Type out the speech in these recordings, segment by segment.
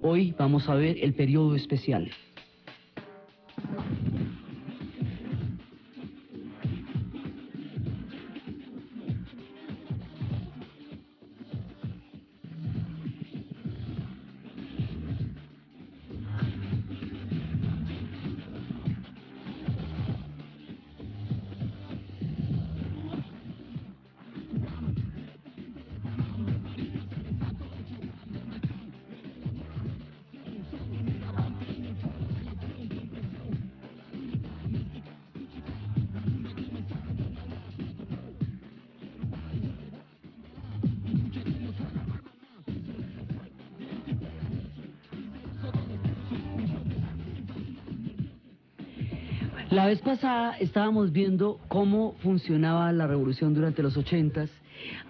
Hoy vamos a ver el periodo especial. La vez pasada estábamos viendo cómo funcionaba la revolución durante los 80s.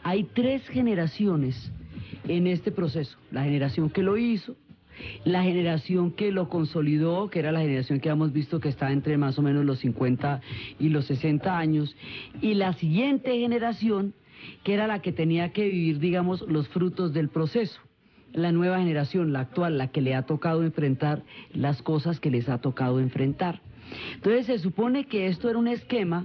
Hay 3 generaciones en este proceso. La generación que lo hizo, la generación que lo consolidó, que era la generación que hemos visto que está entre más o menos los 50 y los 60 años, y la siguiente generación, que era la que tenía que vivir, digamos, los frutos del proceso. La nueva generación, la actual, la que le ha tocado enfrentar las cosas que les ha tocado enfrentar. Entonces se supone que esto era un esquema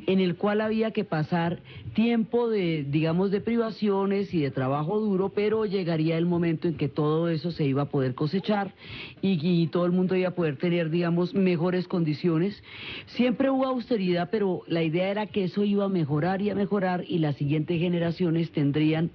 en el cual había que pasar tiempo de, digamos, de privaciones y de trabajo duro, pero llegaría el momento en que todo eso se iba a poder cosechar y todo el mundo iba a poder tener, digamos, mejores condiciones. Siempre hubo austeridad, pero la idea era que eso iba a mejorar y las siguientes generaciones tendrían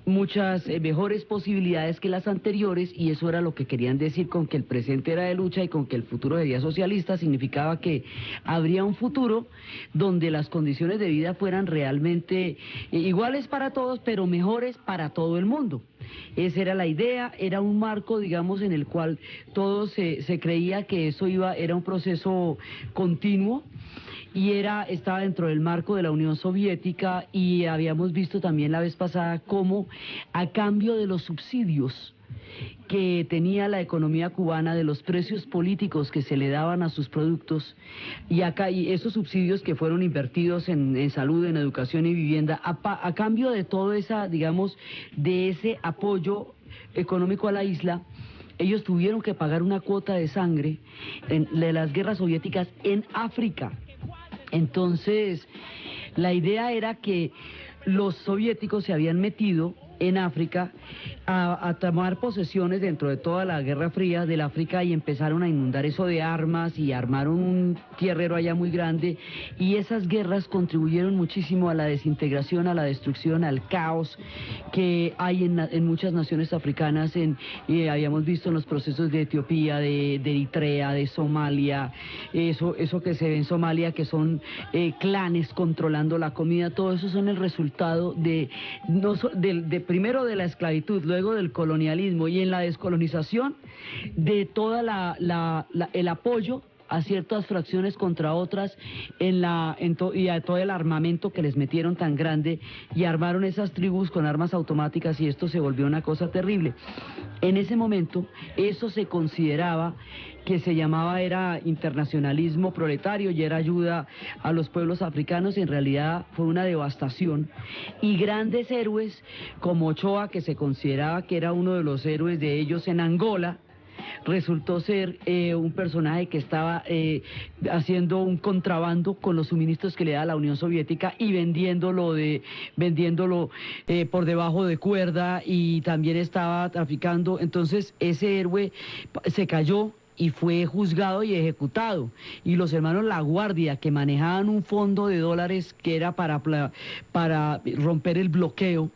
muchas mejores posibilidades que las anteriores, y eso era lo que querían decir con que el presente era de lucha y con que el futuro sería socialista. Significaba que habría un futuro donde las condiciones de vida fueran realmente iguales para todos, pero mejores para todo el mundo. Esa era la idea, era un marco, digamos, en el cual todo se creía que eso era un proceso continuo, y estaba dentro del marco de la Unión Soviética, y habíamos visto también la vez pasada cómo a cambio de los subsidios que tenía la economía cubana, de los precios políticos que se le daban a sus productos, y esos subsidios que fueron invertidos en salud, en educación y vivienda, a cambio de todo digamos, de ese apoyo económico a la isla, ellos tuvieron que pagar una cuota de sangre de las guerras soviéticas en África. Entonces, la idea era que los soviéticos se habían metido en África a tomar posesiones dentro de toda la Guerra Fría del África, y empezaron a inundar eso de armas y armaron un tierrero allá muy grande, y esas guerras contribuyeron muchísimo a la desintegración, a la destrucción, al caos que hay en muchas naciones africanas. Habíamos visto en los procesos de Etiopía, de Eritrea, de Somalia, eso que se ve en Somalia, que son clanes controlando la comida. Todo eso son el resultado primero de la esclavitud, luego del colonialismo, y en la descolonización de toda el apoyo a ciertas fracciones contra otras, y a todo el armamento que les metieron tan grande, y armaron esas tribus con armas automáticas, y esto se volvió una cosa terrible. En ese momento eso se consideraba que era internacionalismo proletario y era ayuda a los pueblos africanos, y en realidad fue una devastación. Y grandes héroes como Ochoa, que se consideraba que era uno de los héroes de ellos en Angola, resultó ser un personaje que estaba haciendo un contrabando con los suministros que le da la Unión Soviética y vendiéndolo por debajo de cuerda, y también estaba traficando. Entonces ese héroe se cayó y fue juzgado y ejecutado, y los hermanos La Guardia, que manejaban un fondo de dólares que era para romper el bloqueo,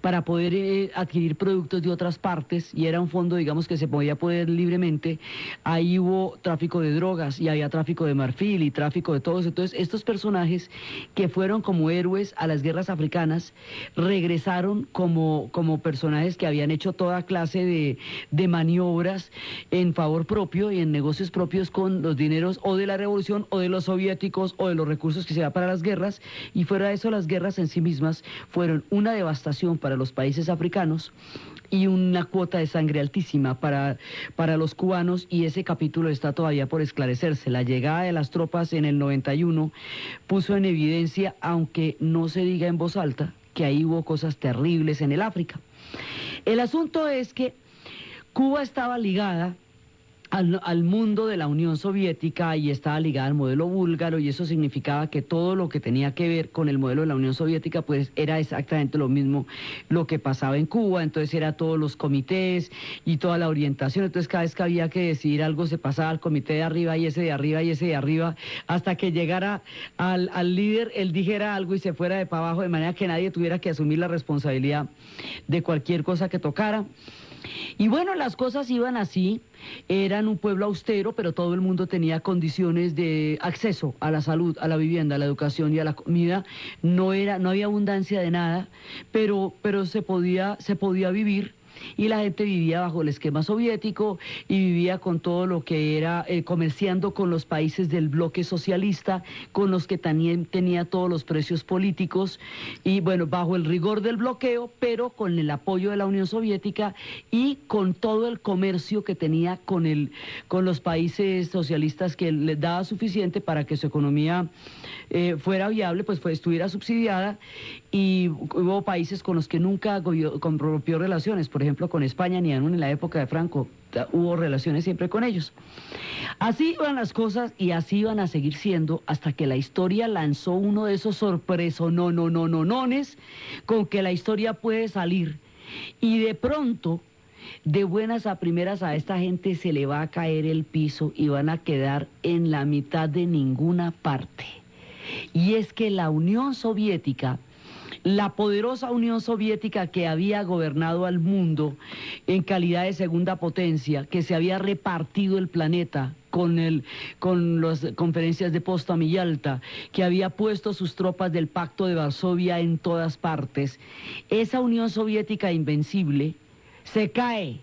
para poder adquirir productos de otras partes, y era un fondo, digamos, que se podía poder libremente. Ahí hubo tráfico de drogas, y había tráfico de marfil y tráfico de todos. Entonces estos personajes que fueron como héroes a las guerras africanas regresaron como personajes que habían hecho toda clase de maniobras en favor propio y en negocios propios con los dineros o de la revolución o de los soviéticos o de los recursos que se da para las guerras. Y fuera de eso, las guerras en sí mismas fueron una devastación para los países africanos y una cuota de sangre altísima para los cubanos, y ese capítulo está todavía por esclarecerse. La llegada de las tropas en el 91 puso en evidencia, aunque no se diga en voz alta, que ahí hubo cosas terribles en el África. El asunto es que Cuba estaba ligada al mundo de la Unión Soviética y estaba ligada al modelo búlgaro, y eso significaba que todo lo que tenía que ver con el modelo de la Unión Soviética pues era exactamente lo mismo lo que pasaba en Cuba. Entonces era todos los comités y toda la orientación. Entonces cada vez que había que decidir algo se pasaba al comité de arriba y ese de arriba y ese de arriba, hasta que llegara al líder, él dijera algo y se fuera de para abajo, de manera que nadie tuviera que asumir la responsabilidad de cualquier cosa que tocara. Y bueno, las cosas iban así. Eran un pueblo austero, pero todo el mundo tenía condiciones de acceso a la salud, a la vivienda, a la educación y a la comida. No había abundancia de nada, pero se podía vivir. Y la gente vivía bajo el esquema soviético y vivía con todo lo que era comerciando con los países del bloque socialista, con los que también tenía todos los precios políticos, y bueno, bajo el rigor del bloqueo, pero con el apoyo de la Unión Soviética y con todo el comercio que tenía con los países socialistas, que les daba suficiente para que su economía fuera viable, pues estuviera subsidiada. Y hubo países con los que nunca rompió relaciones, por ejemplo con España, ni aún en la época de Franco hubo relaciones siempre con ellos. Así iban las cosas y así iban a seguir siendo hasta que la historia lanzó uno de esos sorpresonones con que la historia puede salir. Y de pronto, de buenas a primeras, a esta gente se le va a caer el piso y van a quedar en la mitad de ninguna parte. Y es que la Unión Soviética, la poderosa Unión Soviética que había gobernado al mundo en calidad de segunda potencia, que se había repartido el planeta con las conferencias de Potsdam y Yalta, que había puesto sus tropas del Pacto de Varsovia en todas partes, esa Unión Soviética invencible se cae.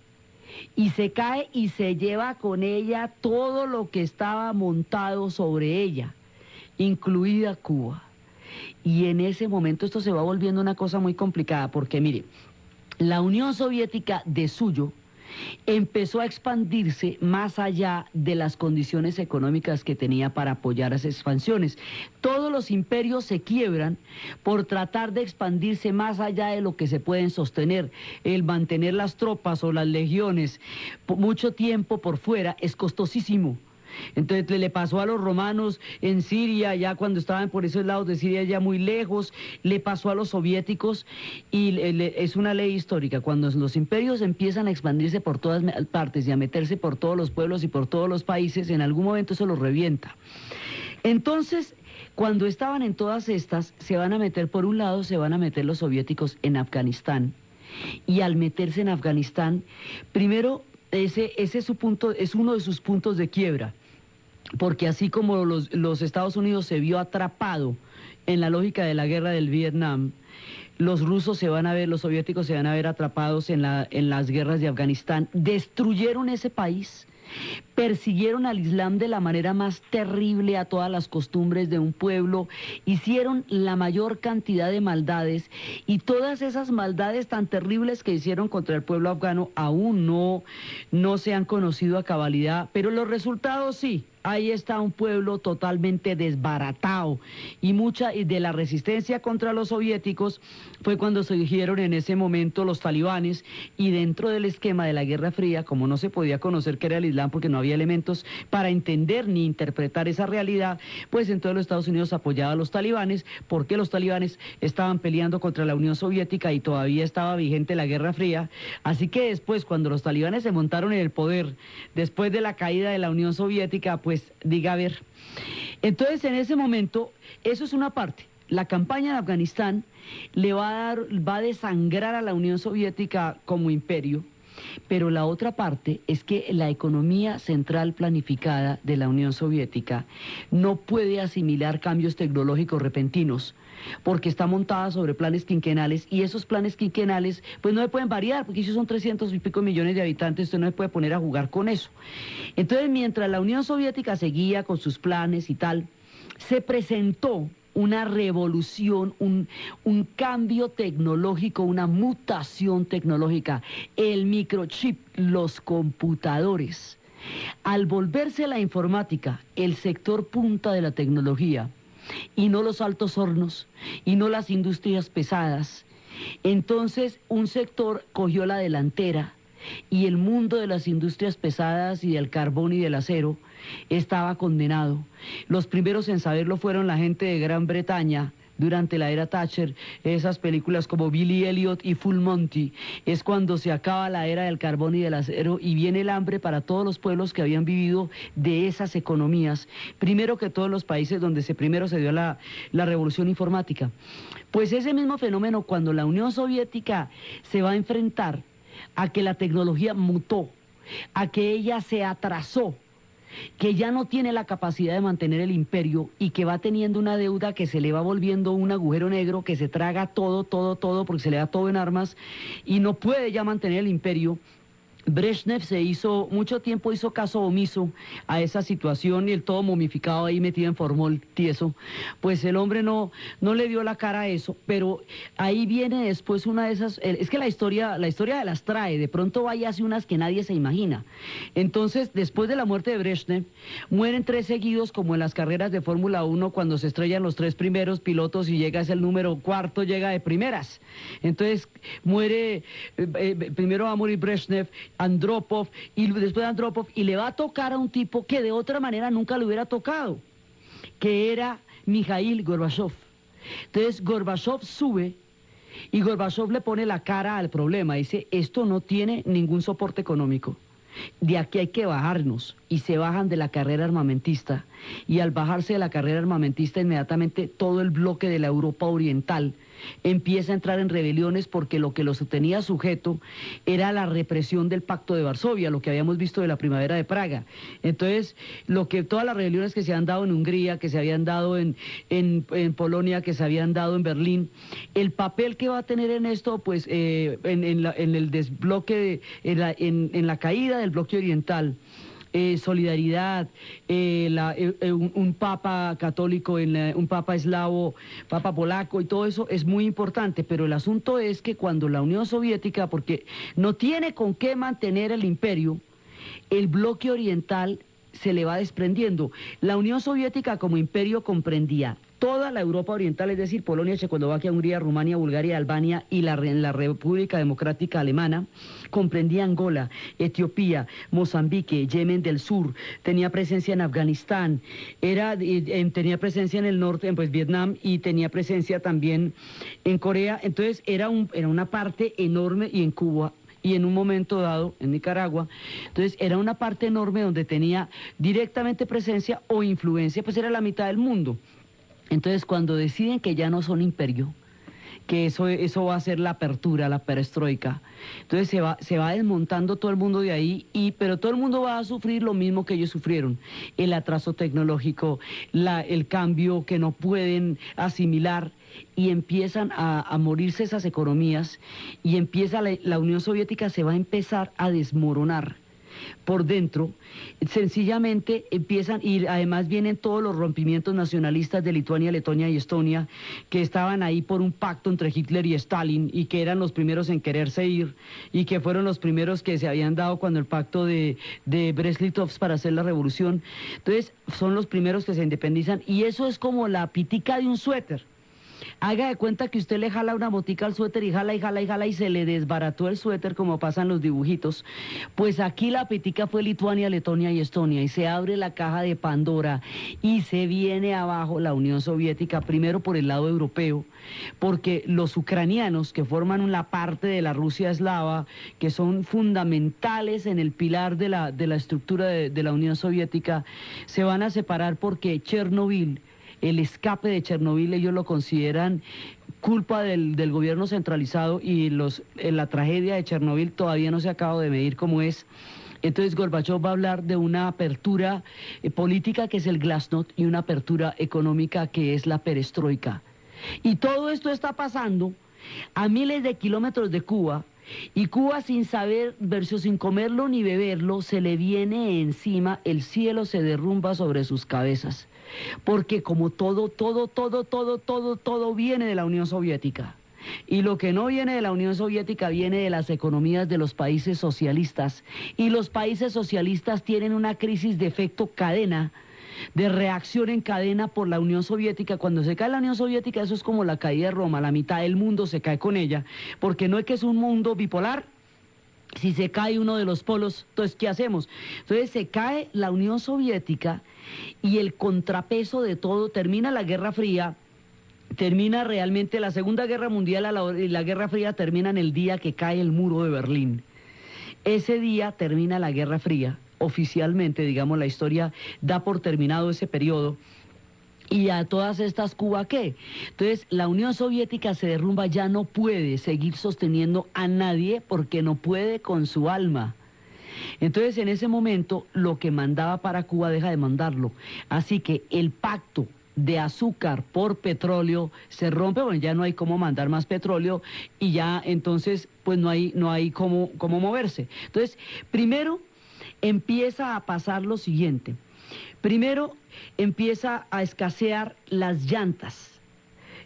Y se lleva con ella todo lo que estaba montado sobre ella, incluida Cuba. Y en ese momento esto se va volviendo una cosa muy complicada, porque mire, la Unión Soviética de suyo empezó a expandirse más allá de las condiciones económicas que tenía para apoyar esas expansiones. Todos los imperios se quiebran por tratar de expandirse más allá de lo que se pueden sostener. El mantener las tropas o las legiones mucho tiempo por fuera es costosísimo. Entonces le pasó a los romanos en Siria, ya cuando estaban por esos lados de Siria, ya muy lejos, le pasó a los soviéticos, y es una ley histórica: cuando los imperios empiezan a expandirse por todas partes y a meterse por todos los pueblos y por todos los países, en algún momento eso los revienta. Entonces, cuando estaban en todas estas, se van a meter, por un lado, se van a meter los soviéticos en Afganistán, y al meterse en Afganistán, primero, ese es su punto, es uno de sus puntos de quiebra. Porque así como los Estados Unidos se vio atrapado en la lógica de la guerra del Vietnam, los soviéticos se van a ver atrapados en las guerras de Afganistán. Destruyeron ese país, persiguieron al Islam de la manera más terrible, a todas las costumbres de un pueblo, hicieron la mayor cantidad de maldades, y todas esas maldades tan terribles que hicieron contra el pueblo afgano aún no se han conocido a cabalidad, pero los resultados sí. Ahí está un pueblo totalmente desbaratado, y mucha de la resistencia contra los soviéticos fue cuando surgieron en ese momento los talibanes, y dentro del esquema de la Guerra Fría, como no se podía conocer qué era el Islam porque no había elementos para entender ni interpretar esa realidad, pues entonces los Estados Unidos apoyaban a los talibanes, porque los talibanes estaban peleando contra la Unión Soviética y todavía estaba vigente la Guerra Fría. Así que después, cuando los talibanes se montaron en el poder, después de la caída de la Unión Soviética, pues diga a ver. Entonces, en ese momento, eso es una parte. La campaña en Afganistán va a desangrar a la Unión Soviética como imperio, pero la otra parte es que la economía central planificada de la Unión Soviética no puede asimilar cambios tecnológicos repentinos, porque está montada sobre planes quinquenales, y esos planes quinquenales pues no se pueden variar, porque ellos son 300 y pico millones de habitantes, usted no se puede poner a jugar con eso. Entonces, mientras la Unión Soviética seguía con sus planes y tal, se presentó una revolución, un cambio tecnológico, una mutación tecnológica, el microchip, los computadores. Al volverse la informática el sector punta de la tecnología, y no los altos hornos, y no las industrias pesadas, entonces un sector cogió la delantera y el mundo de las industrias pesadas y del carbón y del acero estaba condenado. Los primeros en saberlo fueron la gente de Gran Bretaña durante la era Thatcher. Esas películas como Billy Elliot y Full Monty, es cuando se acaba la era del carbón y del acero y viene el hambre para todos los pueblos que habían vivido de esas economías, primero que todos los países donde primero se dio la revolución informática. Pues ese mismo fenómeno, cuando la Unión Soviética se va a enfrentar a que la tecnología mutó, a que ella se atrasó, que ya no tiene la capacidad de mantener el imperio y que va teniendo una deuda que se le va volviendo un agujero negro que se traga todo, porque se le da todo en armas y no puede ya mantener el imperio. Brezhnev mucho tiempo hizo caso omiso a esa situación y el todo momificado ahí metido en formol tieso, pues el hombre no le dio la cara a eso, pero ahí viene después una de esas, es que la historia de las trae, de pronto va y hace unas que nadie se imagina. Entonces, después de la muerte de Brezhnev, mueren 3 seguidos como en las carreras de Fórmula 1 cuando se estrellan los 3 primeros pilotos y llega el número 4, llega de primeras. Entonces, primero va a morir Brezhnev, Andropov, y después de Andropov, y le va a tocar a un tipo que de otra manera nunca le hubiera tocado, que era Mikhail Gorbachev. Entonces Gorbachev sube y Gorbachev le pone la cara al problema, dice, esto no tiene ningún soporte económico, de aquí hay que bajarnos, y se bajan de la carrera armamentista, y al bajarse de la carrera armamentista inmediatamente todo el bloque de la Europa Oriental empieza a entrar en rebeliones porque lo que lo tenía sujeto era la represión del Pacto de Varsovia, lo que habíamos visto de la Primavera de Praga. Entonces, todas las rebeliones que se han dado en Hungría, que se habían dado en Polonia, que se habían dado en Berlín, el papel que va a tener en esto, pues en el desbloque, en la caída del bloque oriental, solidaridad, un papa católico, un papa eslavo, papa polaco y todo eso es muy importante, pero el asunto es que cuando la Unión Soviética, porque no tiene con qué mantener el imperio, el bloque oriental se le va desprendiendo. La Unión Soviética como imperio comprendía toda la Europa Oriental, es decir, Polonia, Checoslovaquia, Hungría, Rumania, Bulgaria, Albania y la República Democrática Alemana, comprendía Angola, Etiopía, Mozambique, Yemen del Sur, tenía presencia en Afganistán, tenía presencia en el norte, pues Vietnam, y tenía presencia también en Corea. Entonces era una parte enorme, y en Cuba, y en un momento dado en Nicaragua. Entonces era una parte enorme donde tenía directamente presencia o influencia, pues era la mitad del mundo. Entonces, cuando deciden que ya no son imperio, que eso va a ser la apertura, la perestroika, entonces se va desmontando todo el mundo de ahí, pero todo el mundo va a sufrir lo mismo que ellos sufrieron, el atraso tecnológico, el cambio que no pueden asimilar, y empiezan a morirse esas economías, y empieza la Unión Soviética se va a empezar a desmoronar por dentro, sencillamente empiezan, y además vienen todos los rompimientos nacionalistas de Lituania, Letonia y Estonia, que estaban ahí por un pacto entre Hitler y Stalin, y que eran los primeros en quererse ir, y que fueron los primeros que se habían dado cuando el pacto de Brest-Litovsk para hacer la revolución. Entonces son los primeros que se independizan, y eso es como la pitica de un suéter. Haga de cuenta que usted le jala una botica al suéter y jala y jala y jala y se le desbarató el suéter como pasan los dibujitos. Pues aquí la pitica fue Lituania, Letonia y Estonia, y se abre la caja de Pandora y se viene abajo la Unión Soviética, primero por el lado europeo, porque los ucranianos, que forman una parte de la Rusia eslava, que son fundamentales en el pilar de la estructura de la Unión Soviética, se van a separar porque Chernobyl, el escape de Chernobyl, ellos lo consideran culpa del gobierno centralizado, y la tragedia de Chernobyl todavía no se acaba de medir cómo es. Entonces Gorbachev va a hablar de una apertura política que es el glasnost y una apertura económica que es la perestroika. Y todo esto está pasando a miles de kilómetros de Cuba, y Cuba, sin saber, versus sin comerlo ni beberlo, se le viene encima, el cielo se derrumba sobre sus cabezas, porque como todo viene de la Unión Soviética, y lo que no viene de la Unión Soviética viene de las economías de los países socialistas, y los países socialistas tienen una crisis de efecto cadena, de reacción en cadena por la Unión Soviética. Cuando se cae la Unión Soviética, eso es como la caída de Roma, la mitad del mundo se cae con ella, porque no es que es un mundo bipolar, Si se cae uno de los polos, entonces, ¿qué hacemos? Entonces se cae la Unión Soviética y el contrapeso de todo, termina la Guerra Fría, termina realmente la Segunda Guerra Mundial y la Guerra Fría terminan el día que cae el muro de Berlín. Ese día termina la Guerra Fría, oficialmente, digamos, la historia da por terminado ese periodo. ¿Y a todas estas Cuba qué? Entonces, la Unión Soviética se derrumba, ya no puede seguir sosteniendo a nadie porque no puede con su alma. Entonces, en ese momento, lo que mandaba para Cuba deja de mandarlo. Así que el pacto de azúcar por petróleo se rompe, bueno, ya no hay cómo mandar más petróleo y ya entonces, pues no hay cómo moverse. Entonces, primero empieza a pasar lo siguiente. Primero empieza a escasear las llantas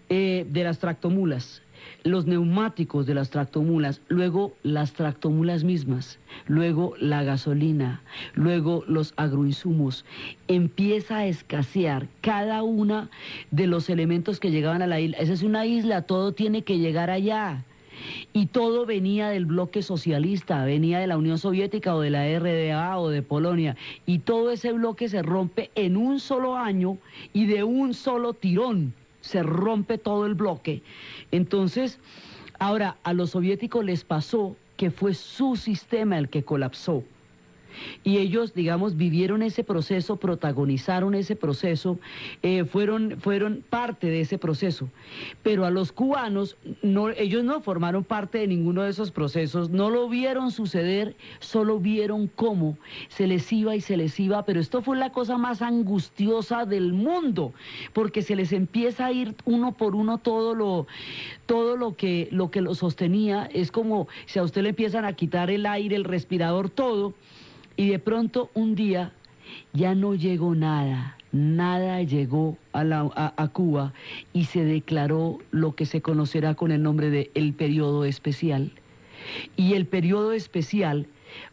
de las tractomulas, los neumáticos de las tractomulas, luego las tractomulas mismas, luego la gasolina, luego los agroinsumos. Empieza a escasear cada una de los elementos que llegaban a la isla. Esa es una isla, todo tiene que llegar allá. Y todo venía del bloque socialista, venía de la Unión Soviética o de la RDA o de Polonia. Y todo ese bloque se rompe en un solo año y de un solo tirón. Se rompe todo el bloque. Entonces, ahora a los soviéticos les pasó que fue su sistema el que colapsó. Y ellos, digamos, vivieron ese proceso, protagonizaron ese proceso, fueron parte de ese proceso. Pero a los cubanos, ellos no formaron parte de ninguno de esos procesos, no lo vieron suceder, solo vieron cómo se les iba y se les iba, pero esto fue la cosa más angustiosa del mundo, porque se les empieza a ir uno por uno todo lo que lo sostenía. Es como si a usted le empiezan a quitar el aire, el respirador, todo. Y de pronto un día ya no llegó nada, nada llegó a Cuba y se declaró lo que se conocerá con el nombre de el periodo especial. Y el periodo especial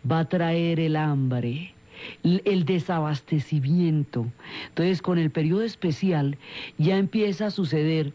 va a traer el hambre, el desabastecimiento. Entonces, con el periodo especial ya empieza a suceder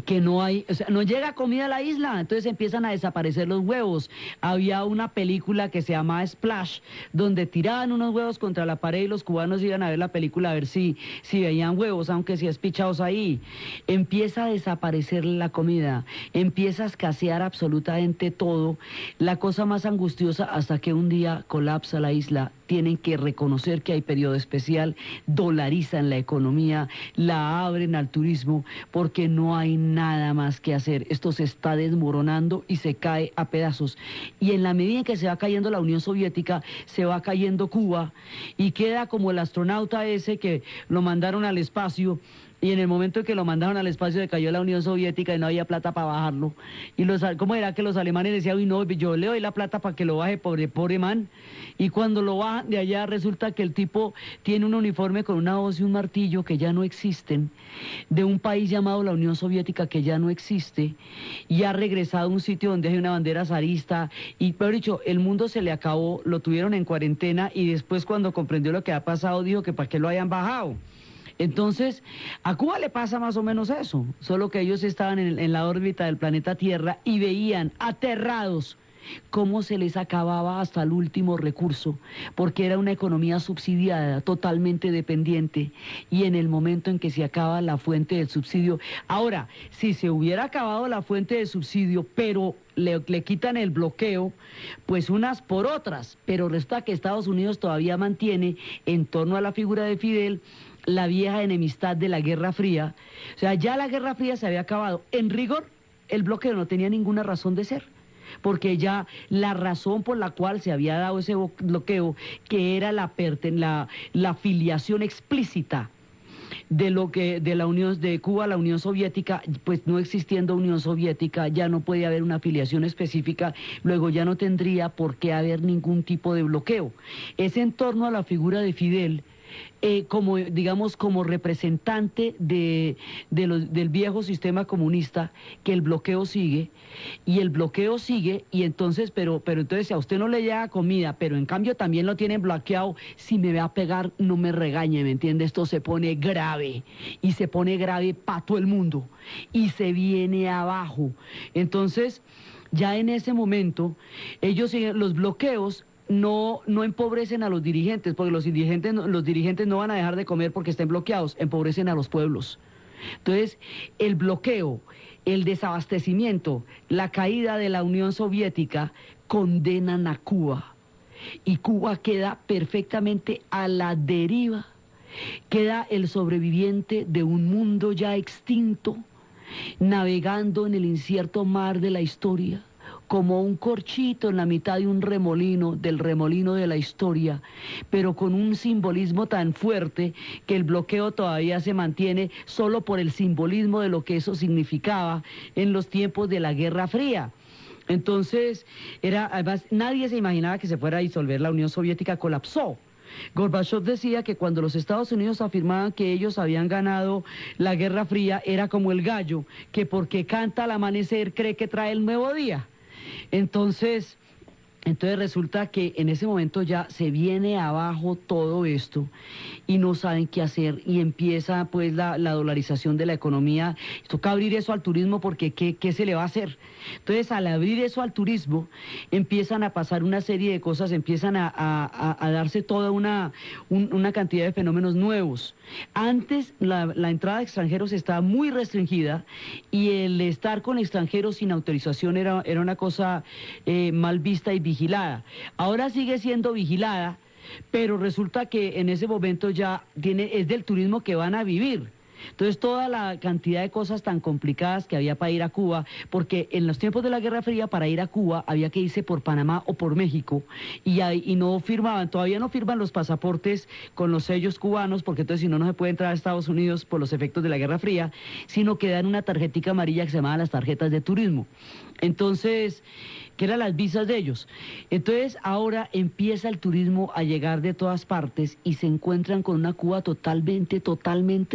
que no hay, o sea, no llega comida a la isla, entonces empiezan a desaparecer los huevos. Había una película que se llamaba Splash, donde tiraban unos huevos contra la pared y los cubanos iban a ver la película a ver si veían huevos, aunque si espichados ahí. Empieza a desaparecer la comida, empieza a escasear absolutamente todo, la cosa más angustiosa hasta que un día colapsa la isla. Tienen que reconocer que hay periodo especial, dolarizan la economía, la abren al turismo, porque no hay nada más que hacer. Esto se está desmoronando y se cae a pedazos. Y en la medida en que se va cayendo la Unión Soviética, se va cayendo Cuba y queda como el astronauta ese que lo mandaron al espacio. Y en el momento en que lo mandaron al espacio se cayó la Unión Soviética y no había plata para bajarlo. Y ¿cómo era que los alemanes decían, uy, no, yo le doy la plata para que lo baje, pobre man? Y cuando lo bajan de allá resulta que el tipo tiene un uniforme con una hoz y un martillo que ya no existen, de un país llamado la Unión Soviética que ya no existe, y ha regresado a un sitio donde hay una bandera zarista, y peor dicho, el mundo se le acabó, lo tuvieron en cuarentena, y después cuando comprendió lo que ha pasado dijo que para qué lo hayan bajado. Entonces, a Cuba le pasa más o menos eso, solo que ellos estaban en la órbita del planeta Tierra y veían aterrados cómo se les acababa hasta el último recurso, porque era una economía subsidiada, totalmente dependiente, y en el momento en que se acaba la fuente del subsidio, ahora, si se hubiera acabado la fuente de subsidio, pero le quitan el bloqueo, pues unas por otras, pero resulta que Estados Unidos todavía mantiene, en torno a la figura de Fidel, la vieja enemistad de la Guerra Fría. O sea, ya la Guerra Fría se había acabado. En rigor, el bloqueo no tenía ninguna razón de ser, porque ya la razón por la cual se había dado ese bloqueo, que era la filiación explícita de la Unión de Cuba a la Unión Soviética, pues no existiendo Unión Soviética ya no puede haber una afiliación específica, luego ya no tendría por qué haber ningún tipo de bloqueo. Es en torno a la figura de Fidel, como digamos como representante del viejo sistema comunista, que el bloqueo sigue y entonces pero entonces si a usted no le llega comida, pero en cambio también lo tienen bloqueado, si me va a pegar no me regañe, ¿me entiende? Esto se pone grave y se pone grave para todo el mundo y se viene abajo. Entonces Ya en ese momento, los bloqueos no empobrecen a los dirigentes, porque los dirigentes no van a dejar de comer porque estén bloqueados, empobrecen a los pueblos. Entonces, el bloqueo, el desabastecimiento, la caída de la Unión Soviética condenan a Cuba. Y Cuba queda perfectamente a la deriva, queda el sobreviviente de un mundo ya extinto, navegando en el incierto mar de la historia, como un corchito en la mitad de un remolino, del remolino de la historia, pero con un simbolismo tan fuerte que el bloqueo todavía se mantiene solo por el simbolismo de lo que eso significaba en los tiempos de la Guerra Fría. Entonces, además, nadie se imaginaba que se fuera a disolver la Unión Soviética, colapsó. Gorbachev decía que cuando los Estados Unidos afirmaban que ellos habían ganado la Guerra Fría, era como el gallo, que porque canta al amanecer cree que trae el nuevo día. Entonces resulta que en ese momento ya se viene abajo todo esto y no saben qué hacer y empieza pues la dolarización de la economía. Toca abrir eso al turismo porque ¿qué se le va a hacer? Entonces al abrir eso al turismo empiezan a pasar una serie de cosas, empiezan a darse toda una cantidad de fenómenos nuevos. Antes la entrada de extranjeros estaba muy restringida y el estar con extranjeros sin autorización era una cosa mal vista y vigilada. Ahora sigue siendo vigilada, pero resulta que en ese momento ya es del turismo que van a vivir. Entonces toda la cantidad de cosas tan complicadas que había para ir a Cuba, porque en los tiempos de la Guerra Fría para ir a Cuba había que irse por Panamá o por México y no firmaban, todavía no firman los pasaportes con los sellos cubanos, porque entonces si no, no se puede entrar a Estados Unidos por los efectos de la Guerra Fría, sino que dan una tarjetica amarilla que se llama las tarjetas de turismo. Entonces, que eran las visas de ellos. Entonces ahora empieza el turismo a llegar de todas partes y se encuentran con una Cuba totalmente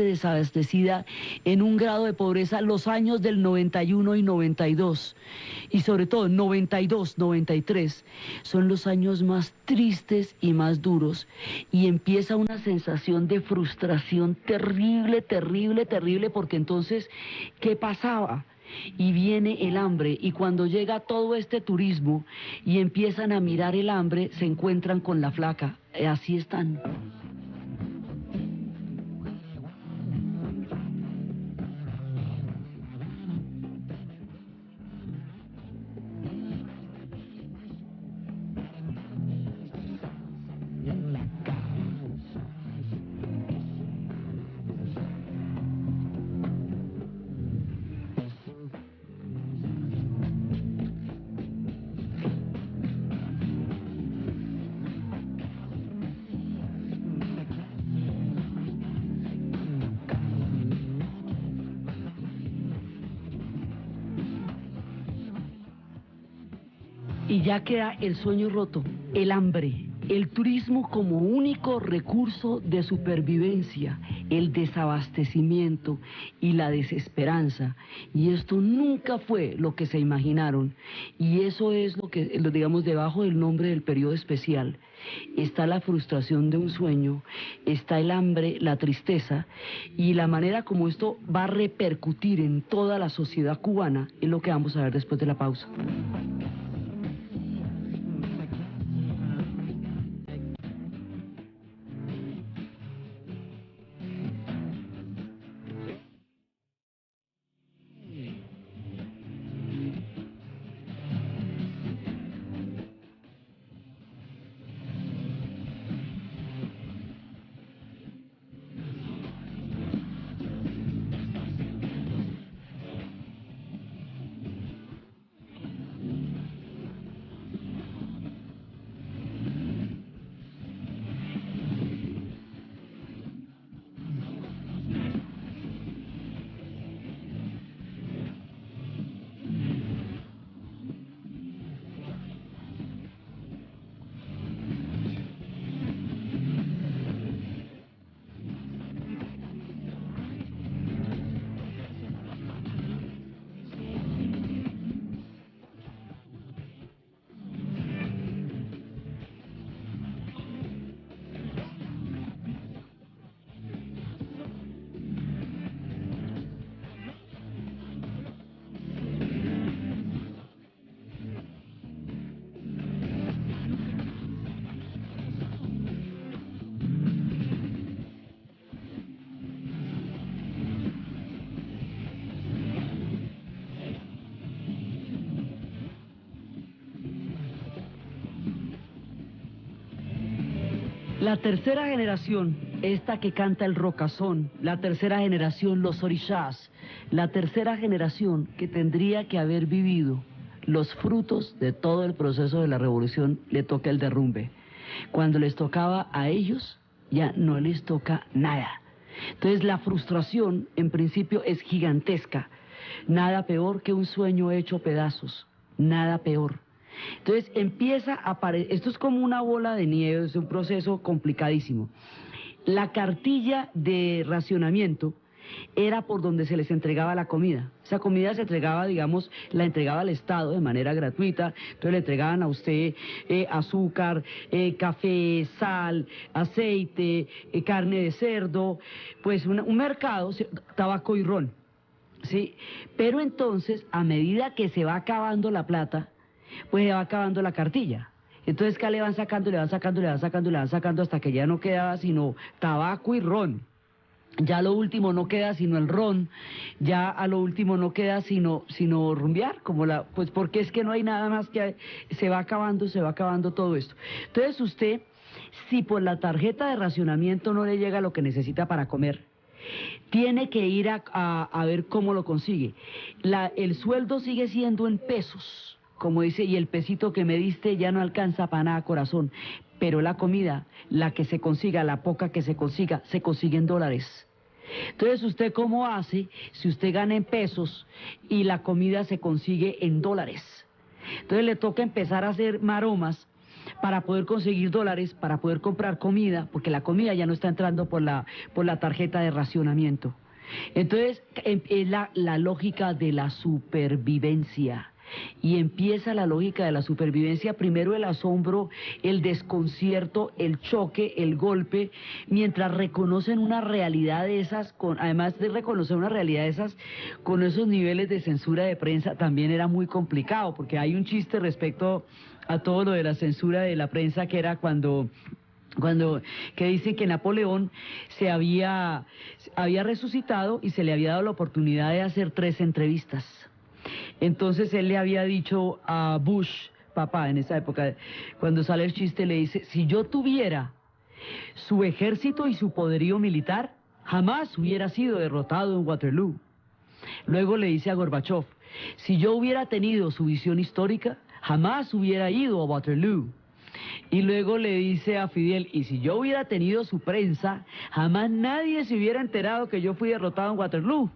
desabastecida, en un grado de pobreza, los años del 91 y 92, y sobre todo 92, 93, son los años más tristes y más duros, y empieza una sensación de frustración terrible, porque entonces, ¿qué pasaba? Y viene el hambre, y cuando llega todo este turismo y empiezan a mirar el hambre, se encuentran con la flaca. Así están. Y ya queda el sueño roto, el hambre, el turismo como único recurso de supervivencia, el desabastecimiento y la desesperanza. Y esto nunca fue lo que se imaginaron. Y eso es lo que, digamos, debajo del nombre del periodo especial. Está la frustración de un sueño, está el hambre, la tristeza, y la manera como esto va a repercutir en toda la sociedad cubana es lo que vamos a ver después de la pausa. La tercera generación, esta que canta el rocazón, la tercera generación, los orishás, la tercera generación que tendría que haber vivido los frutos de todo el proceso de la revolución, le toca el derrumbe. Cuando les tocaba a ellos, ya no les toca nada. Entonces la frustración, en principio, es gigantesca. Nada peor que un sueño hecho pedazos, nada peor. Entonces empieza a aparecer, esto es como una bola de nieve, es un proceso complicadísimo. La cartilla de racionamiento era por donde se les entregaba la comida. Esa comida se entregaba, digamos, la entregaba al Estado de manera gratuita, entonces le entregaban a usted azúcar, café, sal, aceite, carne de cerdo, pues un mercado, tabaco y ron, ¿sí? Pero entonces, a medida que se va acabando la plata, pues se va acabando la cartilla. Entonces, ¿qué le van sacando? Le van sacando, le van sacando, le van sacando hasta que ya no quedaba sino tabaco y ron. Ya a lo último no queda sino el ron, ya a lo último no queda sino rumbear, pues porque es que no hay nada más que se va acabando todo esto. Entonces usted, si por la tarjeta de racionamiento no le llega lo que necesita para comer, tiene que ir a ver cómo lo consigue. El sueldo sigue siendo en pesos, como dice, y el pesito que me diste ya no alcanza para nada, corazón. Pero la comida, la que se consiga, la poca que se consigue en dólares. Entonces, ¿usted cómo hace si usted gana en pesos y la comida se consigue en dólares? Entonces le toca empezar a hacer maromas para poder conseguir dólares, para poder comprar comida, porque la comida ya no está entrando por la tarjeta de racionamiento. Entonces, es la lógica de la supervivencia. Y empieza la lógica de la supervivencia, primero el asombro, el desconcierto, el choque, el golpe, mientras reconocen una realidad de esas, además de reconocer una realidad de esas, con esos niveles de censura de prensa también era muy complicado, porque hay un chiste respecto a todo lo de la censura de la prensa, que era cuando que dicen que Napoleón había resucitado y se le había dado la oportunidad de hacer 3 entrevistas. Entonces él le había dicho a Bush, papá, en esa época, cuando sale el chiste, le dice: si yo tuviera su ejército y su poderío militar, jamás hubiera sido derrotado en Waterloo. Luego le dice a Gorbachev: si yo hubiera tenido su visión histórica, jamás hubiera ido a Waterloo. Y luego le dice a Fidel: y si yo hubiera tenido su prensa, jamás nadie se hubiera enterado que yo fui derrotado en Waterloo.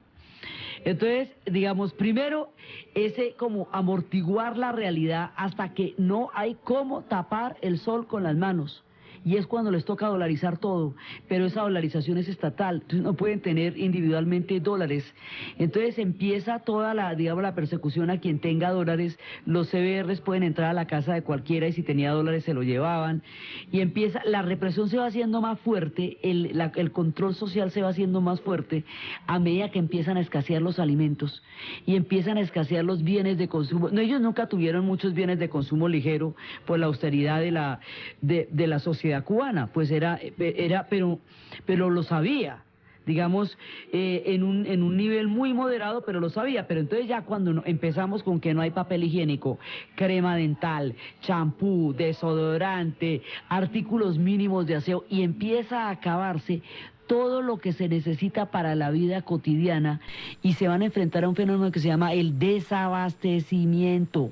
Entonces, digamos, primero, ese como amortiguar la realidad hasta que no hay cómo tapar el sol con las manos. Y es cuando les toca dolarizar todo, pero esa dolarización es estatal, entonces no pueden tener individualmente dólares. Entonces empieza toda la persecución a quien tenga dólares. Los CBRs pueden entrar a la casa de cualquiera y si tenía dólares se lo llevaban. Y empieza, la represión se va haciendo más fuerte, el control social se va haciendo más fuerte a medida que empiezan a escasear los alimentos y empiezan a escasear los bienes de consumo. No, ellos nunca tuvieron muchos bienes de consumo ligero por la austeridad de la sociedad cubana, pues pero lo sabía, digamos, en un nivel muy moderado, pero lo sabía. Pero entonces ya cuando empezamos con que no hay papel higiénico, crema dental, champú, desodorante, artículos mínimos de aseo, y empieza a acabarse todo lo que se necesita para la vida cotidiana, y se van a enfrentar a un fenómeno que se llama el desabastecimiento.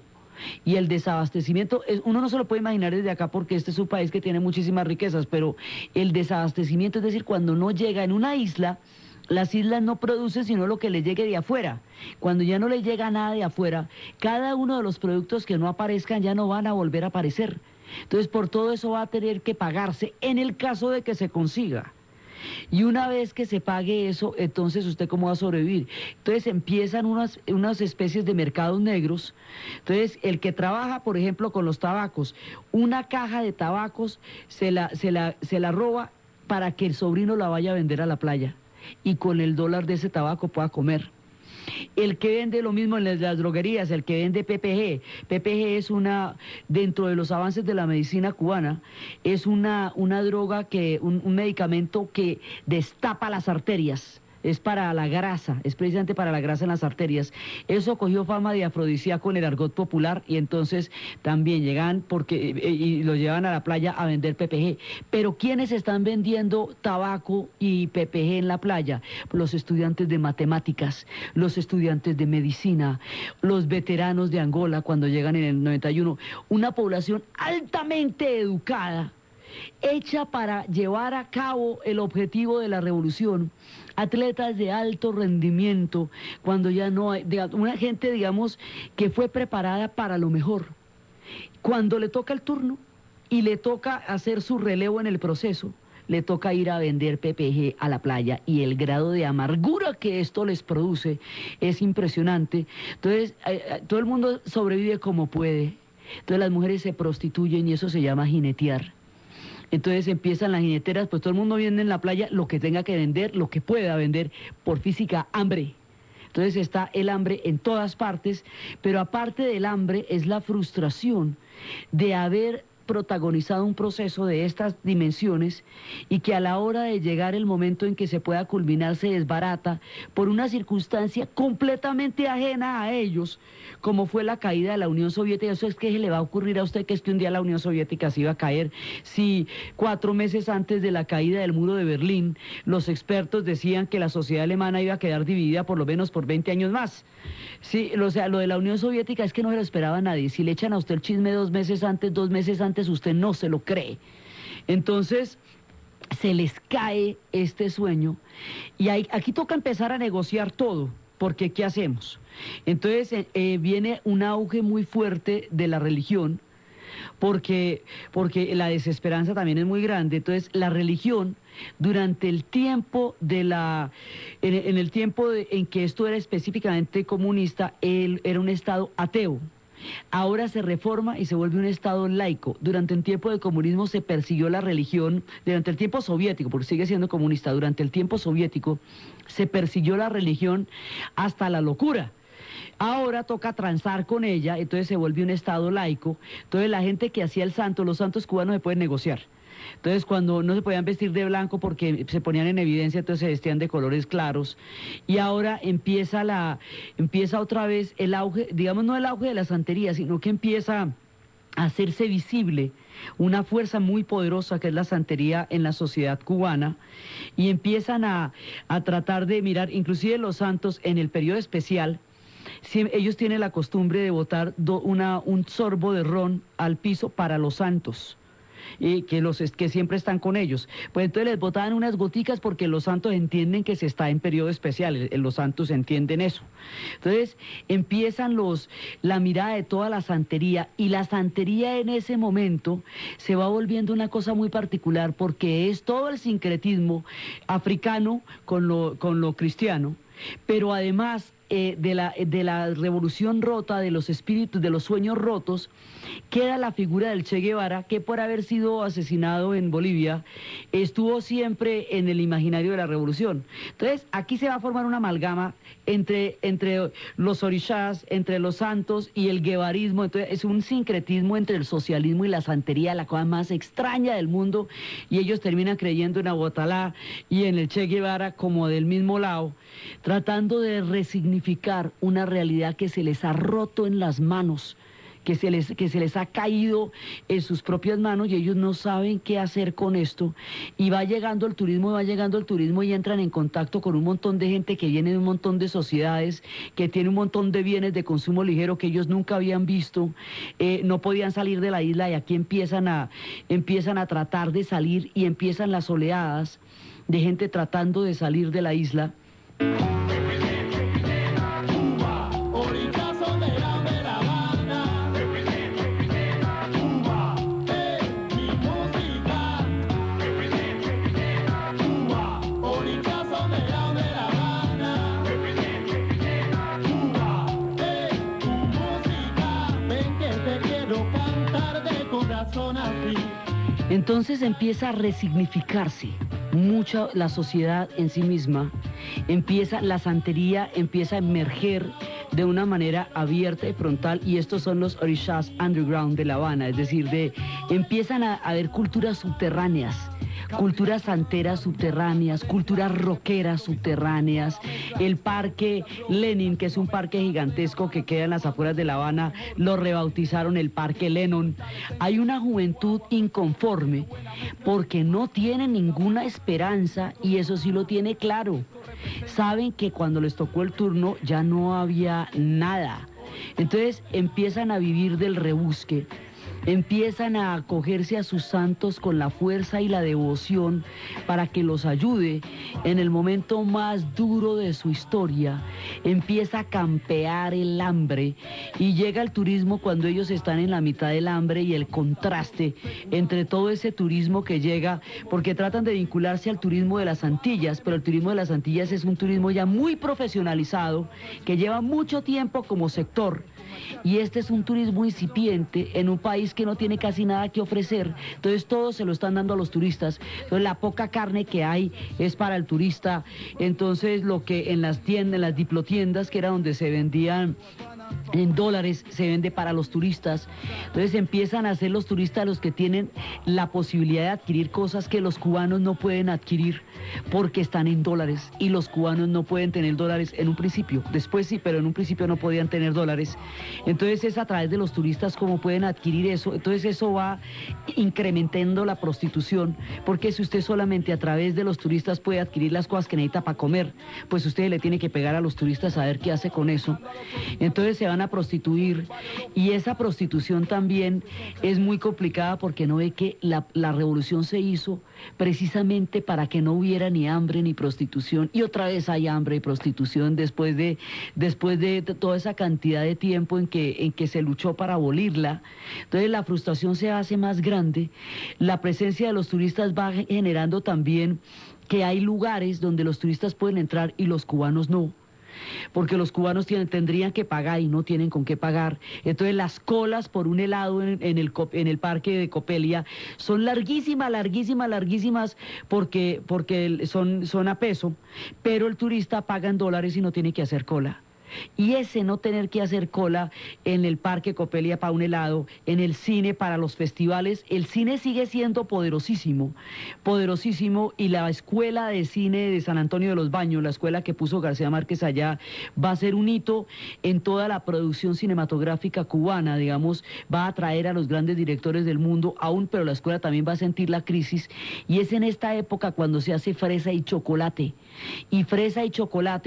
Y el desabastecimiento, uno no se lo puede imaginar desde acá porque este es un país que tiene muchísimas riquezas, pero el desabastecimiento, es decir, cuando no llega en una isla, las islas no producen sino lo que le llegue de afuera. Cuando ya no le llega nada de afuera, cada uno de los productos que no aparezcan ya no van a volver a aparecer. Entonces, por todo eso va a tener que pagarse en el caso de que se consiga. Y una vez que se pague eso, entonces ¿usted cómo va a sobrevivir? Entonces empiezan unas especies de mercados negros. Entonces el que trabaja, por ejemplo, con los tabacos, una caja de tabacos se la roba para que el sobrino la vaya a vender a la playa y con el dólar de ese tabaco pueda comer. El que vende lo mismo en las droguerías, el que vende PPG. PPG es dentro de los avances de la medicina cubana, es una droga un medicamento que destapa las arterias. es para la grasa, es precisamente para la grasa en las arterias. Eso cogió fama de afrodisíaco en el argot popular y entonces también llegan y lo llevan a la playa a vender PPG. Pero ¿quiénes están vendiendo tabaco y PPG en la playa? Los estudiantes de matemáticas, los estudiantes de medicina, los veteranos de Angola cuando llegan en el 91. Una población altamente educada, hecha para llevar a cabo el objetivo de la revolución, atletas de alto rendimiento, cuando ya no hay, una gente, digamos, que fue preparada para lo mejor. Cuando le toca el turno y le toca hacer su relevo en el proceso, le toca ir a vender PPG a la playa y el grado de amargura que esto les produce es impresionante. Entonces, todo el mundo sobrevive como puede. Entonces las mujeres se prostituyen y eso se llama jinetear. Entonces empiezan las jineteras, pues todo el mundo viene en la playa lo que tenga que vender, lo que pueda vender, por física, hambre. Entonces está el hambre en todas partes, pero aparte del hambre es la frustración de haber protagonizado un proceso de estas dimensiones y que a la hora de llegar el momento en que se pueda culminar se desbarata por una circunstancia completamente ajena a ellos, como fue la caída de la Unión Soviética. Eso es que se le va a ocurrir a usted que es que un día la Unión Soviética se iba a caer, si 4 meses antes de la caída del muro de Berlín los expertos decían que la sociedad alemana iba a quedar dividida por lo menos por 20 años más. Sí, o sea, lo de la Unión Soviética es que no se lo esperaba nadie. Si le echan a usted el chisme 2 meses antes, usted no se lo cree. Entonces se les cae este sueño y aquí toca empezar a negociar todo, porque ¿qué hacemos? Entonces viene un auge muy fuerte de la religión, porque la desesperanza también es muy grande. Entonces la religión, durante el tiempo en el tiempo en que esto era específicamente comunista, era un estado ateo. Ahora se reforma y se vuelve un estado laico. Durante el tiempo del comunismo se persiguió la religión, durante el tiempo soviético, porque sigue siendo comunista, durante el tiempo soviético se persiguió la religión hasta la locura. Ahora toca transar con ella, entonces se vuelve un estado laico. Entonces la gente que hacía los santos cubanos se pueden negociar. Entonces cuando no se podían vestir de blanco porque se ponían en evidencia, entonces se vestían de colores claros. Y ahora empieza otra vez el auge, digamos no el auge de la santería, sino que empieza a hacerse visible una fuerza muy poderosa que es la santería en la sociedad cubana, y empiezan a tratar de mirar, inclusive los santos en el periodo especial. Ellos tienen la costumbre de botar un sorbo de ron al piso para los santos, que siempre están con ellos. Pues entonces les botaban unas goticas porque los santos entienden que se está en periodo especial, los santos entienden eso. Entonces empiezan la mirada de toda la santería, y la santería en ese momento se va volviendo una cosa muy particular, porque es todo el sincretismo africano con lo cristiano, pero además de la revolución rota, de los espíritus, de los sueños rotos, queda la figura del Che Guevara, que por haber sido asesinado en Bolivia, estuvo siempre en el imaginario de la revolución. Entonces, aquí se va a formar una amalgama entre los orishás, entre los santos y el guevarismo. Entonces, es un sincretismo entre el socialismo y la santería, la cosa más extraña del mundo, y ellos terminan creyendo en Aguatalá y en el Che Guevara como del mismo lado, tratando de resignificar una realidad que se les ha roto en las manos, que se les ha caído en sus propias manos, y ellos no saben qué hacer con esto. Y va llegando el turismo y entran en contacto con un montón de gente que viene de un montón de sociedades, que tiene un montón de bienes de consumo ligero que ellos nunca habían visto. No podían salir de la isla, y aquí empiezan a tratar de salir, y empiezan las oleadas de gente tratando de salir de la isla. Entonces empieza a resignificarse mucho la sociedad en sí misma, la santería empieza a emerger de una manera abierta y frontal, y estos son los orishas underground de La Habana, es decir, empiezan a haber culturas subterráneas, culturas santeras subterráneas, culturas rockeras subterráneas, el Parque Lenin, que es un parque gigantesco que queda en las afueras de La Habana, lo rebautizaron el Parque Lennon. Hay una juventud inconforme porque no tiene ninguna esperanza, y eso sí lo tiene claro. Saben que cuando les tocó el turno ya no había nada. Entonces empiezan a vivir del rebusque, empiezan a acogerse a sus santos con la fuerza y la devoción para que los ayude en el momento más duro de su historia. Empieza a campear el hambre y llega el turismo cuando ellos están en la mitad del hambre, y el contraste entre todo ese turismo que llega, porque tratan de vincularse al turismo de las Antillas, pero el turismo de las Antillas es un turismo ya muy profesionalizado, que lleva mucho tiempo como sector, y este es un turismo incipiente en un país que no tiene casi nada que ofrecer. Entonces todo se lo están dando a los turistas. Entonces la poca carne que hay es para el turista. Entonces lo que en las tiendas, en las diplotiendas, que era donde se vendían en dólares, se vende para los turistas. Entonces empiezan a ser los turistas los que tienen la posibilidad de adquirir cosas que los cubanos no pueden adquirir porque están en dólares, y los cubanos no pueden tener dólares en un principio. Después sí, pero en un principio no podían tener dólares. Entonces es a través de los turistas como pueden adquirir eso. Entonces eso va incrementando la prostitución, porque si usted solamente a través de los turistas puede adquirir las cosas que necesita para comer, pues usted le tiene que pegar a los turistas a ver qué hace con eso. Entonces se van a prostituir, y esa prostitución también es muy complicada porque no ve que la revolución se hizo precisamente para que no hubiera ni hambre ni prostitución, y otra vez hay hambre y prostitución después de toda esa cantidad de tiempo en que se luchó para abolirla. Entonces la frustración se hace más grande, la presencia de los turistas va generando también que hay lugares donde los turistas pueden entrar y los cubanos no, porque los cubanos tendrían que pagar y no tienen con qué pagar. Entonces las colas por un helado en el parque de Copelia son larguísimas, porque son a peso, pero el turista paga en dólares y no tiene que hacer cola. Y ese no tener que hacer cola en el Parque Copelia para un helado, en el cine para los festivales, el cine sigue siendo poderosísimo, y la escuela de cine de San Antonio de los Baños, la escuela que puso García Márquez allá, va a ser un hito en toda la producción cinematográfica cubana, digamos, va a atraer a los grandes directores del mundo aún, pero la escuela también va a sentir la crisis, y es en esta época cuando se hace Fresa y Chocolate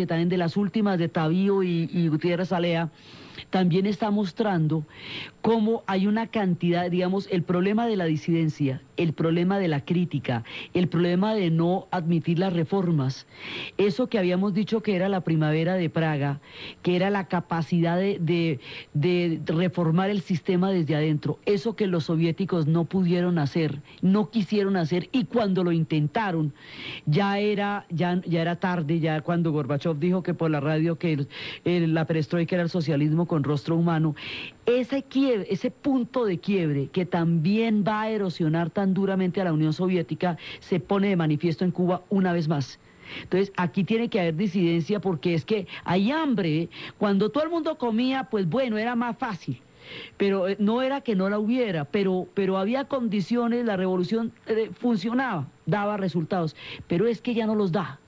también, de las últimas de Tavío y Gutiérrez Alea, también está mostrando cómo hay una cantidad, digamos, el problema de la disidencia, el problema de la crítica, el problema de no admitir las reformas, eso que habíamos dicho que era la primavera de Praga, que era la capacidad de reformar el sistema desde adentro, eso que los soviéticos no pudieron hacer, no quisieron hacer, y cuando lo intentaron ya era tarde, ya cuando Gorbachov dijo que por la radio que la perestroika era el socialismo con rostro humano. Ese punto de quiebre que también va a erosionar tan duramente a la Unión Soviética se pone de manifiesto en Cuba una vez más. Entonces aquí tiene que haber disidencia, porque es que hay hambre. Cuando todo el mundo comía, pues bueno, era más fácil, pero no era que no la hubiera, pero había condiciones, la revolución funcionaba, daba resultados, pero es que ya no los da.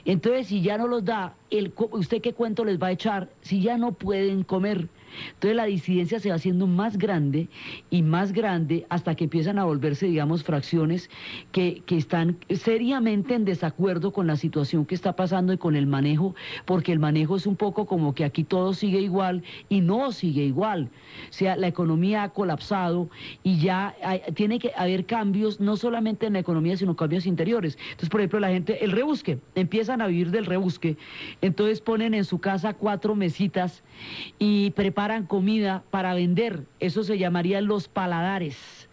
Entonces, si ya no los da, ¿usted qué cuento les va a echar si ya no pueden comer? Entonces la disidencia se va haciendo más grande y más grande hasta que empiezan a volverse, digamos, fracciones que están seriamente en desacuerdo con la situación que está pasando y con el manejo, porque el manejo es un poco como que aquí todo sigue igual y no sigue igual. O sea, la economía ha colapsado y ya tiene que haber cambios, no solamente en la economía, sino cambios interiores. Entonces, por ejemplo, la gente, el rebusque, empiezan a vivir del rebusque, entonces ponen en su casa 4 mesitas y preparan comida para vender, eso se llamaría los paladares.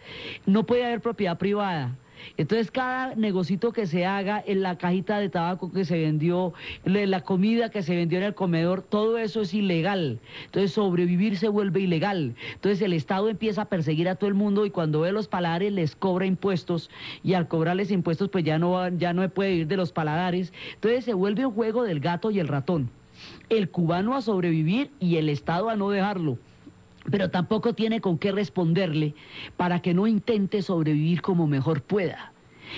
No puede haber propiedad privada. Entonces cada negocito que se haga, en la cajita de tabaco que se vendió, la comida que se vendió en el comedor, todo eso es ilegal. Entonces sobrevivir se vuelve ilegal. Entonces el Estado empieza a perseguir a todo el mundo, y cuando ve los paladares les cobra impuestos, y al cobrarles impuestos pues ya no puede vivir de los paladares. Entonces se vuelve un juego del gato y el ratón. El cubano a sobrevivir y el Estado a no dejarlo, pero tampoco tiene con qué responderle para que no intente sobrevivir como mejor pueda.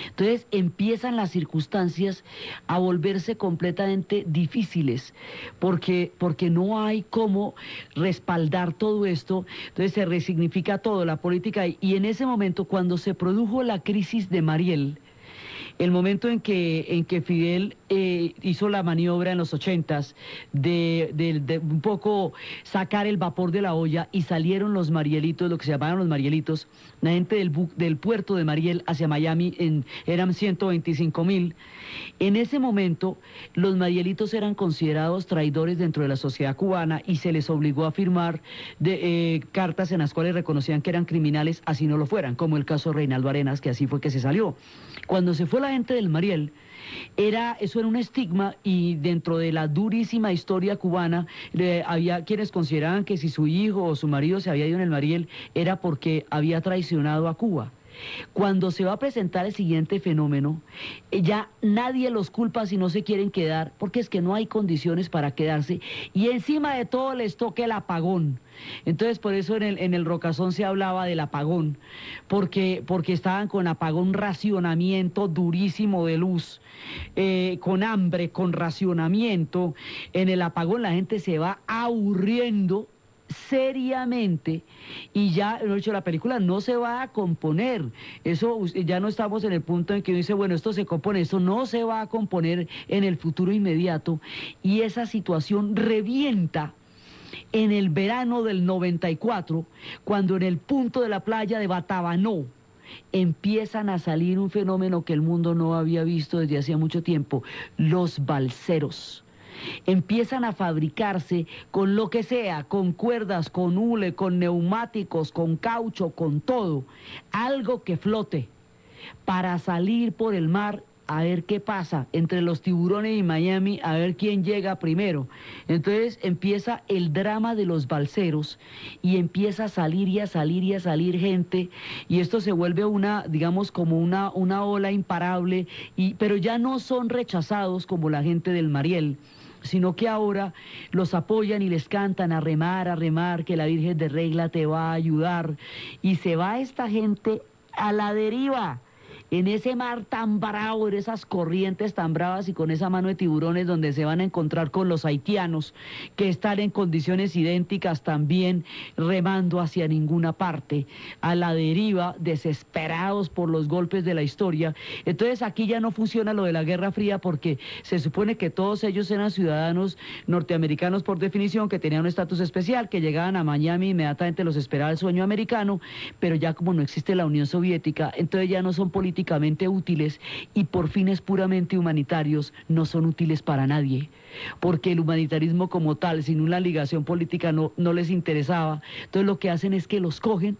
Entonces empiezan las circunstancias a volverse completamente difíciles, porque no hay cómo respaldar todo esto, entonces se resignifica todo, la política, y en ese momento, cuando se produjo la crisis de Mariel, el momento en que Fidel hizo la maniobra en los 80s de un poco sacar el vapor de la olla y salieron los marielitos, lo que se llamaban los marielitos, la gente del puerto de Mariel hacia Miami, eran 125.000. En ese momento los marielitos eran considerados traidores dentro de la sociedad cubana y se les obligó a firmar cartas en las cuales reconocían que eran criminales, así no lo fueran, como el caso de Reinaldo Arenas, que así fue que se salió. Cuando se fue la gente del Mariel, eso era un estigma, y dentro de la durísima historia cubana había quienes consideraban que si su hijo o su marido se había ido en el Mariel era porque había traicionado a Cuba. Cuando se va a presentar el siguiente fenómeno, ya nadie los culpa si no se quieren quedar, porque es que no hay condiciones para quedarse, y encima de todo les toca el apagón. Entonces, por eso en el Rocazón se hablaba del apagón, porque estaban con apagón, racionamiento durísimo de luz, con hambre, con racionamiento. En el apagón la gente se va aburriendo seriamente, y ya, de hecho, la película no se va a componer. Eso ya no estamos en el punto en que uno dice, bueno, esto se compone, esto no se va a componer en el futuro inmediato, y esa situación revienta en el verano del 94, cuando en el punto de la playa de Batabanó empiezan a salir un fenómeno que el mundo no había visto desde hacía mucho tiempo: los balseros. Empiezan a fabricarse con lo que sea, con cuerdas, con hule, con neumáticos, con caucho, con todo, algo que flote, para salir por el mar a ver qué pasa entre los tiburones y Miami, a ver quién llega primero. Entonces empieza el drama de los balseros, y empieza a salir y a salir y a salir gente, y esto se vuelve digamos, como una ola imparable, pero ya no son rechazados como la gente del Mariel, sino que ahora los apoyan y les cantan: a remar, que la Virgen de Regla te va a ayudar. Y se va esta gente a la deriva, en ese mar tan bravo, en esas corrientes tan bravas, y con esa mano de tiburones, donde se van a encontrar con los haitianos, que están en condiciones idénticas también, remando hacia ninguna parte, a la deriva, desesperados por los golpes de la historia. Entonces aquí ya no funciona lo de la Guerra Fría, porque se supone que todos ellos eran ciudadanos norteamericanos por definición, que tenían un estatus especial, que llegaban a Miami, inmediatamente los esperaba el sueño americano, pero ya como no existe la Unión Soviética, entonces ya no son políticamente útiles, y por fines puramente humanitarios no son útiles para nadie, porque el humanitarismo como tal, sin una ligación política, no les interesaba. Entonces lo que hacen es que los cogen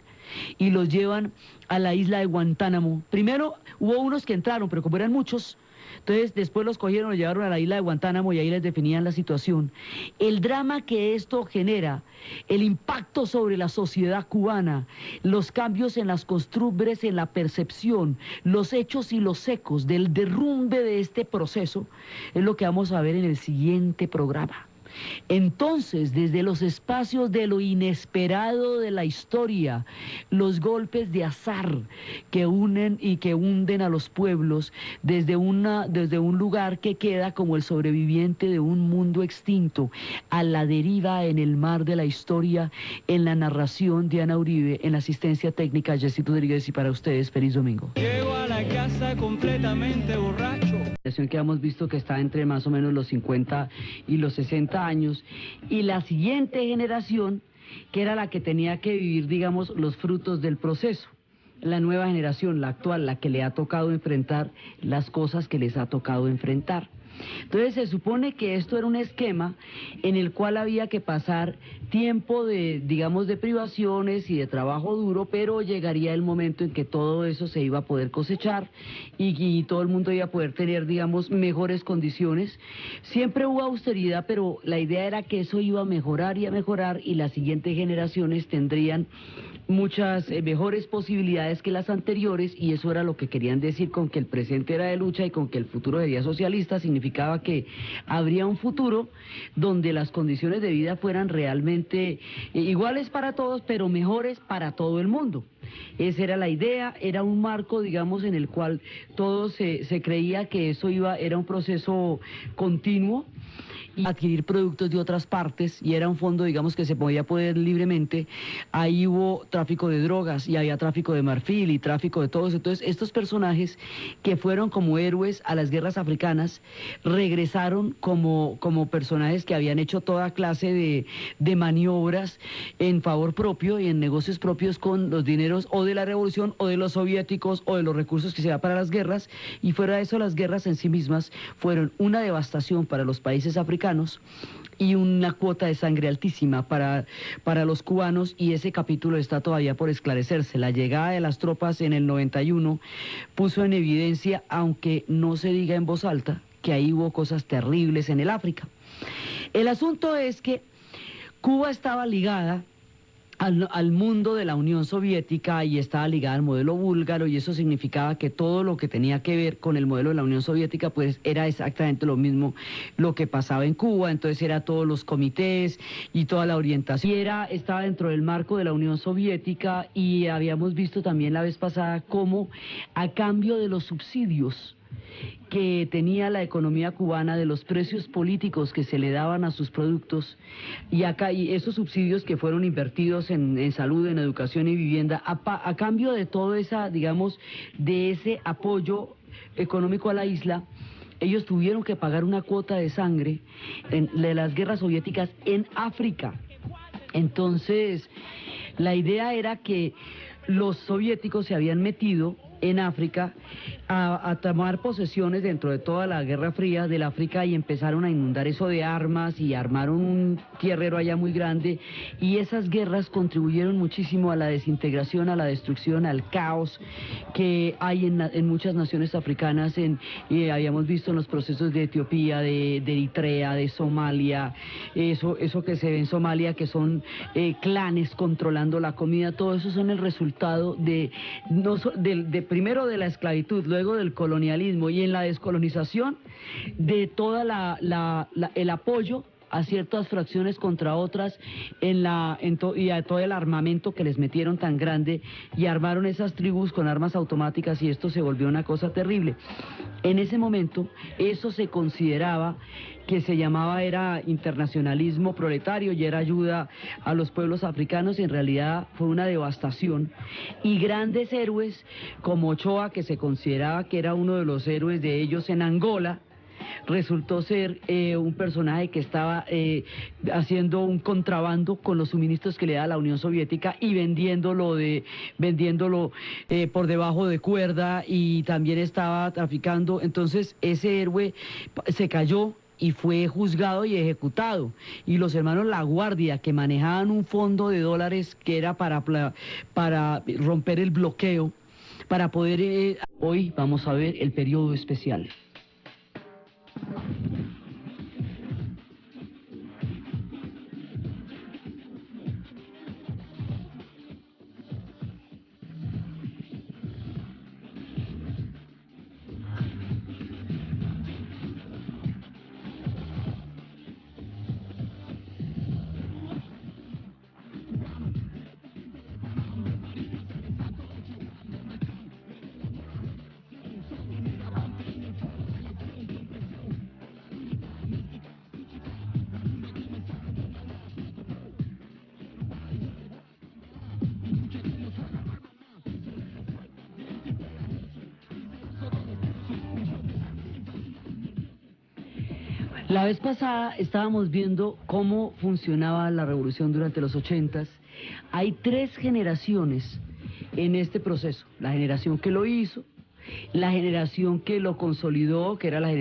y los llevan a la isla de Guantánamo. Primero hubo unos que entraron, pero como eran muchos, entonces después los cogieron, los llevaron a la isla de Guantánamo, y ahí les definían la situación. El drama que esto genera, el impacto sobre la sociedad cubana, los cambios en las costumbres, en la percepción, los hechos y los ecos del derrumbe de este proceso, es lo que vamos a ver en el siguiente programa. Entonces, desde los espacios de lo inesperado de la historia, los golpes de azar que unen y que hunden a los pueblos, desde un lugar que queda como el sobreviviente de un mundo extinto, a la deriva en el mar de la historia, en la narración de Ana Uribe, en la asistencia técnica Jessy Rodríguez, y para ustedes, feliz domingo. Llego a la casa completamente borracho. Que hemos visto que está entre más o menos los 50 y los 60 años, y la siguiente generación, que era la que tenía que vivir, digamos, los frutos del proceso. La nueva generación, la actual, la que le ha tocado enfrentar las cosas que les ha tocado enfrentar. Entonces se supone que esto era un esquema en el cual había que pasar tiempo de, digamos, de privaciones y de trabajo duro, pero llegaría el momento en que todo eso se iba a poder cosechar, y todo el mundo iba a poder tener, digamos, mejores condiciones. Siempre hubo austeridad, pero la idea era que eso iba a mejorar, y las siguientes generaciones tendrían muchas mejores posibilidades que las anteriores, y eso era lo que querían decir con que el presente era de lucha y con que el futuro sería socialista. Significa significaba que habría un futuro donde las condiciones de vida fueran realmente iguales para todos, pero mejores para todo el mundo. Esa era la idea, era un marco, digamos, en el cual todo se creía que eso era un proceso continuo, y adquirir productos de otras partes, y era un fondo, digamos, que se podía poder libremente. Ahí hubo tráfico de drogas y había tráfico de marfil y tráfico de todos. Entonces estos personajes que fueron como héroes a las guerras africanas regresaron como personajes que habían hecho toda clase de maniobras en favor propio y en negocios propios con los dineros o de la revolución o de los soviéticos o de los recursos que se da para las guerras. Y fuera de eso, las guerras en sí mismas fueron una devastación para los países africanos y una cuota de sangre altísima para los cubanos, y ese capítulo está todavía por esclarecerse. La llegada de las tropas en el 91 puso en evidencia, aunque no se diga en voz alta, que ahí hubo cosas terribles en el África. El asunto es que Cuba estaba ligada al mundo de la Unión Soviética y estaba ligada al modelo búlgaro, y eso significaba que todo lo que tenía que ver con el modelo de la Unión Soviética pues era exactamente lo mismo lo que pasaba en Cuba. Entonces era todos los comités y toda la orientación, y estaba dentro del marco de la Unión Soviética. Y habíamos visto también la vez pasada cómo, a cambio de los subsidios que tenía la economía cubana, de los precios políticos que se le daban a sus productos, y esos subsidios que fueron invertidos en salud, en educación y vivienda, a cambio de todo de ese apoyo económico a la isla, ellos tuvieron que pagar una cuota de sangre de las guerras soviéticas en África. Entonces, la idea era que los soviéticos se habían metido en África a tomar posesiones dentro de toda la Guerra Fría del África, y empezaron a inundar eso de armas y armaron un tierrero allá muy grande, y esas guerras contribuyeron muchísimo a la desintegración, a la destrucción, al caos que hay en muchas naciones africanas. Habíamos visto en los procesos de Etiopía, de Eritrea, de Somalia, eso que se ve en Somalia, que son clanes controlando la comida. Todo eso son el resultado primero de la esclavitud, luego del colonialismo, y en la descolonización de toda el apoyo a ciertas fracciones contra otras, y a todo el armamento que les metieron tan grande, y armaron esas tribus con armas automáticas, y esto se volvió una cosa terrible. En ese momento eso se consideraba que era internacionalismo proletario y era ayuda a los pueblos africanos, y en realidad fue una devastación. Y grandes héroes como Ochoa, que se consideraba que era uno de los héroes de ellos en Angola, resultó ser un personaje que estaba haciendo un contrabando con los suministros que le da la Unión Soviética y vendiéndolo por debajo de cuerda, y también estaba traficando. Entonces ese héroe se cayó y fue juzgado y ejecutado. Y los hermanos La Guardia, que manejaban un fondo de dólares que era para romper el bloqueo, para poder... Hoy vamos a ver el periodo especial. La vez pasada estábamos viendo cómo funcionaba la revolución durante los 80s. Hay tres generaciones en este proceso: la generación que lo hizo, la generación que lo consolidó, que era la generación